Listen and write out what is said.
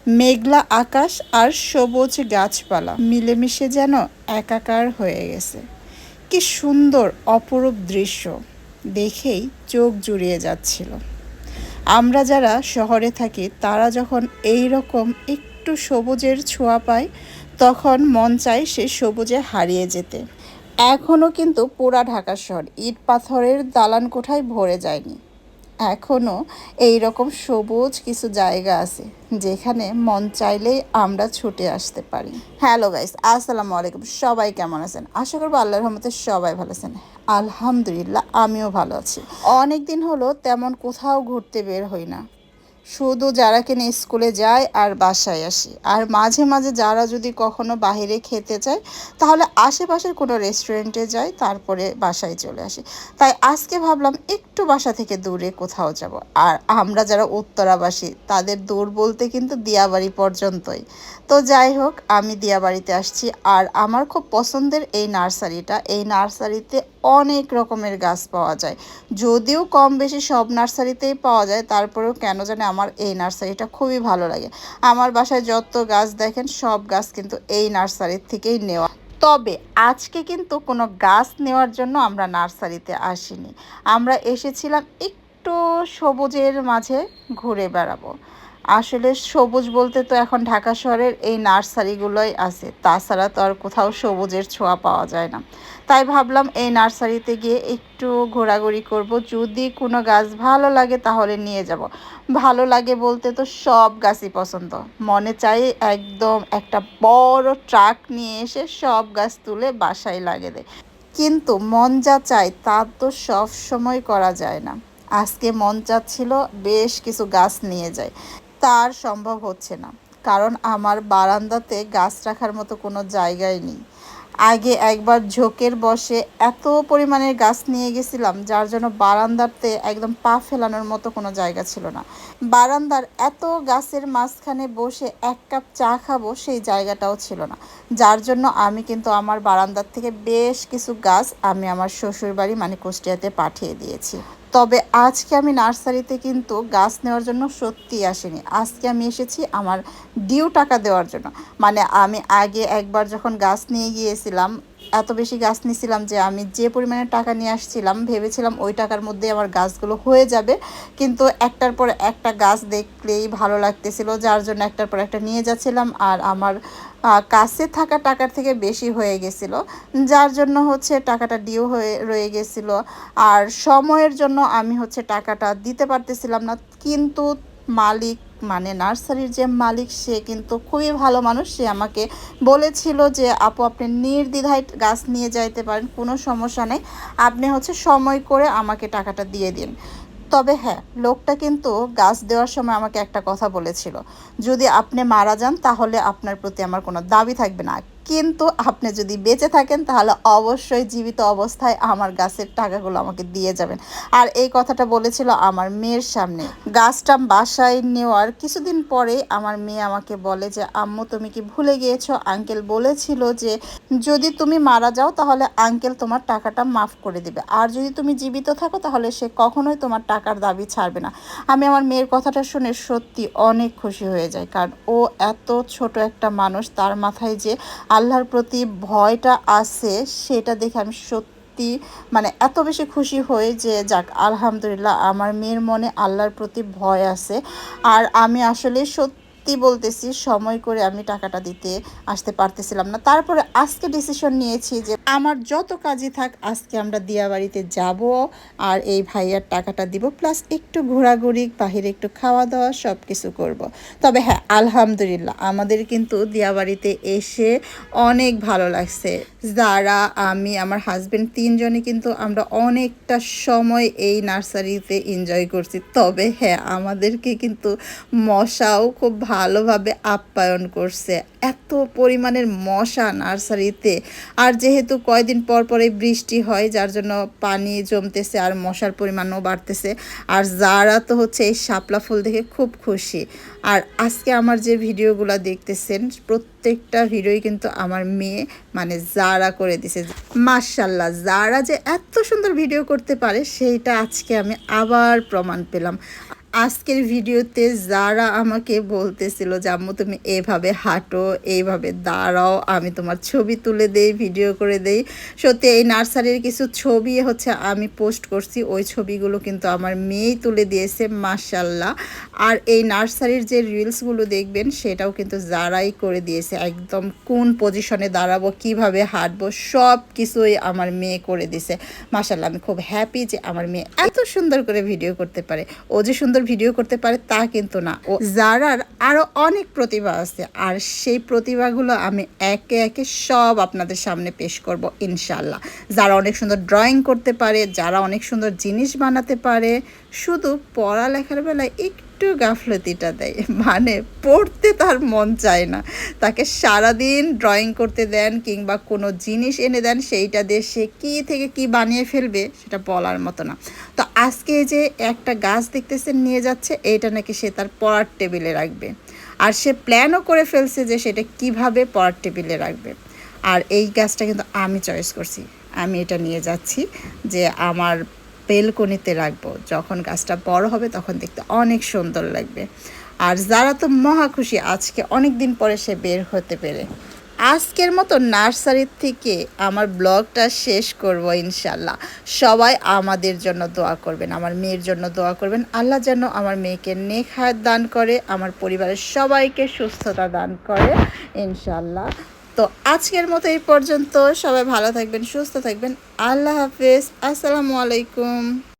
মেঘলা আকাশ আর সবুজ গাছপালা মিলেমিশে যেন একাকার হয়ে গেছে। কি সুন্দর অপরূপ দৃশ্য, দেখেই চোখ জুড়িয়ে যাচ্ছিল। আমরা যারা শহরে থাকি তারা যখন এই রকম একটু সবুজের ছোঁয়া পায় তখন মন চায় সে সবুজে হারিয়ে যেতে। এখনও কিন্তু পুরা ঢাকা শহর ইট পাথরের দালান কোঠায় ভরে যায়নি। এখনও এই রকম সবুজ কিছু জায়গা আছে যেখানে মন চাইলেই আমরা ছুটে আসতে পারি। হ্যালো গাইস, আসসালামু আলাইকুম। সবাই কেমন আছেন? আশা করবো আল্লাহর রহমতে সবাই ভালো আছেন। আলহামদুলিল্লাহ, আমিও ভালো আছি। অনেক দিন হলো তেমন কোথাও ঘুরতে বের হই না। শুধু যারা কিনা স্কুলে যায় আর বাসায় আসি, আর মাঝে মাঝে যারা যদি কখনো বাইরে খেতে চায় তাহলে আশেপাশের কোনো রেস্টুরেন্টে যাই, তারপরে বাসায় চলে আসি। তাই আজকে ভাবলাম একটু বাসা থেকে দূরে কোথাও যাব। আর আমরা যারা উত্তরাবাসী তাদের দূর বলতে কিন্তু দিয়াবাড়ি পর্যন্তই। তো যাই হোক, আমি দিয়াবাড়িতে আসছি। আর আমার খুব পছন্দের এই নার্সারিটা, এই নার্সারিতে অনেক রকমের গাছ পাওয়া যায়। যদিও কম বেশি সব নার্সারিতেই পাওয়া যায়, তারপরেও কেন জানে আমার এই নার্সারিটা খুবই ভালো লাগে। আমার বাসায় যত গাছ দেখেন সব গাছ কিন্তু এই নার্সারির থেকেই নেওয়া। তবে আজকে কিন্তু কোনো গাছ নেওয়ার জন্য আমরা নার্সারিতে আসিনি। আমরা এসেছিলাম একটু সবুজের মাঝে ঘুরে বেড়াবো। আসলে সবুজ বলতে তো এখন ঢাকা শহরের এই নার্সারিগুলোই আছে, তাছাড়া তো আর কোথাও সবুজের ছোঁয়া পাওয়া যায় না। তাই ভাবলাম এই নার্সারিতে গিয়ে একটু ঘোরাঘুরি করব, যদি কোনো গাছ ভালো লাগে তাহলে নিয়ে যাব। ভালো লাগে বলতে তো সব গাছই পছন্দ, মনে চাই একদম একটা বড় ট্রাক নিয়ে এসে সব গাছ তুলে বাসায় লাগিয়ে দেয়। কিন্তু মন যা চায় তা তো সব সময় করা যায় না। আজকে মন চাচ্ছিল বেশ কিছু গাছ নিয়ে যায়, তার সম্ভব হচ্ছে না, কারণ আমার বারান্দাতে গাছ রাখার মতো কোনো জায়গাই নেই। আগে একবার ঝোঁকের বসে এত পরিমাণের গাছ নিয়ে গেছিলাম, যার জন্য বারান্দাতে একদম পা ফেলানোর মতো কোনো জায়গা ছিল না। বারান্দার এত গাছের মাঝখানে বসে এক কাপ চা খাবো সেই জায়গাটাও ছিল না। যার জন্য আমি কিন্তু আমার বারান্দার থেকে বেশ কিছু গাছ আমি আমার শ্বশুরবাড়ি মানে কুষ্টিয়াতে পাঠিয়ে দিয়েছি। তবে আজকে আমি নার্সারিতে কিন্তু গাছ নেওয়ার জন্য সত্যি আসিনি। আজকে আমি এসেছি আমার ডিউ টাকা দেওয়ার জন্য। মানে আমি আগে একবার যখন গাছ নিয়ে গিয়েছিলাম, এত বেশি গাছ নিয়েছিলাম যে আমি যে পরিমাণে টাকা নিয়ে আসছিলাম ভেবেছিলাম ওই টাকার মধ্যে আমার গাছগুলো হয়ে যাবে। কিন্তু একটার পর একটা গাছ দেখলেই ভালো লাগতেছিল, যার জন্য একটার পর একটা নিয়ে যাচ্ছিলাম। আর আমার কাছে থাকা টাকার থেকে বেশি হয়ে গেছিলো, যার জন্য হচ্ছে টাকাটা ডিউ হয়ে রয়ে গেছিলো। আর সময়ের জন্য আমি হচ্ছে টাকাটা দিতে পারতেছিলাম না। কিন্তু মালিক মানে নার্সারির যে মালিক সে কিন্তু খুবই ভালো মানুষ। সে আমাকে বলেছিল যে আপু, আপনি নির্দ্বিধায় গাছ নিয়ে যাইতে পারেন, কোনো সমস্যা নেই, আপনি হচ্ছে সময় করে আমাকে টাকাটা দিয়ে দিন। তবে হ্যাঁ, লোকটা কিন্তু গাছ দেওয়ার সময় আমাকে একটা কথা বলেছিল, যদি আপনি মারা যান তাহলে আপনার প্রতি আমার কোনো দাবি থাকবে না, কিন্তু আপনি যদি বেঁচে থাকেন তাহলে অবশ্যই জীবিত অবস্থায় আমার গাছের টাকাগুলো আমাকে দিয়ে যাবেন। আর এই কথাটা বলেছিল আমার মেয়ের সামনে। গাছটা বাসায় নেওয়ার কিছুদিন পরে আমার মেয়ে আমাকে বলে যে আম্মু, তুমি কি ভুলে গিয়েছো, আঙ্কেল বলেছিল যে যদি তুমি মারা যাও তাহলে আঙ্কেল তোমার টাকাটা মাফ করে দিবে, আর যদি তুমি জীবিত থাকো তাহলে সে কখনোই তোমার টাকার দাবি ছাড়বে না। আমি আমার মেয়ের কথাটা শুনে সত্যি অনেক খুশি হয়ে যাই, কারণ ও এত ছোট একটা মানুষ, তার মাথায় যে আল্লাহর প্রতি ভয়টা আছে সেটা দেখে আমি সত্যি মানে এত বেশি খুশি হই যে যাক আলহামদুলিল্লাহ, আমার মেয়ের মনে আল্লাহর প্রতি ভয় আছে। আর আমি আসলে সত্যি বলতেছি, সময় করে আমি টাকাটা দিতে আসতে পারতেছিলাম না। তারপরে আজকে ডিসিশন নিয়েছি যে আমার যত কাজই থাক আজকে আমরা দিয়াবাড়িতে যাব আর এই ভাইয়ার টাকাটা দিব, প্লাস একটু ঘোরাঘুরি, বাহিরে একটু খাওয়া দাওয়া সব কিছু করব। তবে হ্যাঁ, আলহামদুলিল্লাহ আমাদের কিন্তু দিয়াবাড়িতে এসে অনেক ভালো লাগছে। যারা আমি আমার হাজবেন্ড তিনজনে কিন্তু আমরা অনেকটা সময় এই নার্সারিতে এনজয় করছি। তবে হ্যাঁ, আমাদেরকে কিন্তু মশাও খুব ভালোভাবে আপ্যায়ন করছে। এত পরিমাণের মশা নার্সারিতে, আর যেহেতু কয়দিন পর পরে বৃষ্টি হয় যার জন্য পানি জমতেছে আর মশার পরিমাণও বাড়তেছে। আর যারা তো হচ্ছে এই শাপলা ফুল দেখে খুব খুশি। আর আজকে আমার যে ভিডিওগুলো দেখতেছেন প্রত্যেকটা ভিডিওই কিন্তু আমার মেয়ে মানে যারা করে দিছে। মাশাল্লাহ, যারা যে এত সুন্দর ভিডিও করতে পারে সেইটা আজকে আমি আবার প্রমাণ পেলাম। আজকের ভিডিওতে যারা আমাকে বলতেছিল যে আম্মু তুমি এভাবে হাঁটো, এইভাবে দাঁড়াও, আমি তোমার ছবি তুলে দেই, ভিডিও করে দেই। সত্যি এই নার্সারির কিছু ছবি হচ্ছে আমি পোস্ট করছি, ওই ছবিগুলো কিন্তু আমার মেয়েই তুলে দিয়েছে মাশাল্লাহ। আর এই নার্সারির যে রিলসগুলো দেখবেন সেটাও কিন্তু যারাই করে দিয়েছে, একদম কোন পজিশনে দাঁড়াবো, কিভাবে হাঁটবো, সব কিছুই আমার মেয়ে করে দিছে মাশাল্লাহ। আমি খুব হ্যাপি যে আমার মেয়ে এত সুন্দর করে ভিডিও করতে পারে। ও যে সুন্দর ভিডিও করতে পারে তা কিন্তু না, ও যারার আরও অনেক প্রতিভা আছে, আর সেই প্রতিভাগুলো আমি একে একে সব আপনাদের সামনে পেশ করব ইনশাল্লাহ। যারা অনেক সুন্দর ড্রয়িং করতে পারে, যারা অনেক সুন্দর জিনিস বানাতে পারে, শুধু পড়ালেখার বেলায় একটু গাফলতিটা দেয়, মানে পড়তে তার মন চায় না, তাকে সারাদিন ড্রয়িং করতে দেন কিংবা কোনো জিনিস এনে দেন, সেইটা দিয়ে সে কী থেকে কী বানিয়ে ফেলবে সেটা বলার মতো না। তো আজকে যে একটা গাছ দেখতেছেন নিয়ে যাচ্ছে, এইটা নাকি সে তার পড়ার টেবিলে রাখবে, আর সে প্ল্যানও করে ফেলছে যে সেটা কিভাবে পড়ার টেবিলে রাখবে। আর এই গাছটা কিন্তু আমি চয়েস করছি, আমি এটা নিয়ে যাচ্ছি যে আমার বেলকনিতে রাখবো। যখন গাছটা বড় হবে তখন দেখতে অনেক সুন্দর লাগবে। আর যারা তো মহা খুশি আজকে অনেক দিন পরে সে বের হতে পেরে। আজকের মতো নার্সারির থেকে আমার ব্লগটা শেষ করব ইনশাল্লাহ। সবাই আমাদের জন্য দোয়া করবেন, আমার মেয়ের জন্য দোয়া করবেন। আল্লাহ যেন আমার মেয়েকে নেক হায়াত দান করে, আমার পরিবারের সবাইকে সুস্থতা দান করে ইনশাল্লাহ। তো আজকের মতো এই পর্যন্ত, সবাই ভালো থাকবেন, সুস্থ থাকবেন। আল্লাহ হাফেজ, আসসালামু আলাইকুম।